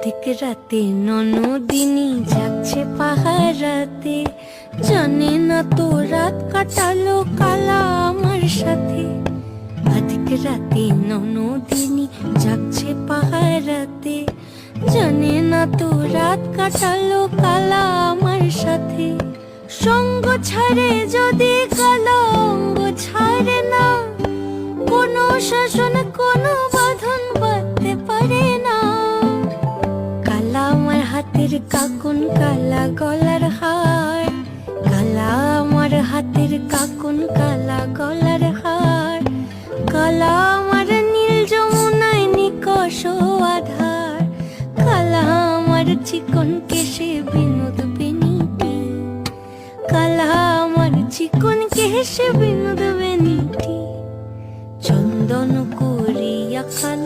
অধিক রাতে ননদিনী যাচ্ছে পাহারাতে, জানে না তো রাত কাটালো কালা আমার সাথে। অধিক রাতে ননদিনী যাচ্ছে পাহারাতে, জানে না তো রাত কাটালো কালা আমার সাথে। সঙ্গ ছাড়ে যদি কালো অঙ্গ ছাড়ে না, কোনো শাসন কোনো বাঁধন বাঁধতে পারে না। কালা আমার হাতের কাকুন কালা গলার হার, কালা আমার হাতের কাকুন কালা গলার হার, কালা আমার নীল যমুনায় নিকষ আধার, কালা আমার চিকন কেশে বিনোদ বেনিটি, কালা আমার চিকন কেশে বিনোদ বেনিটি। চন্দন করিয়া খান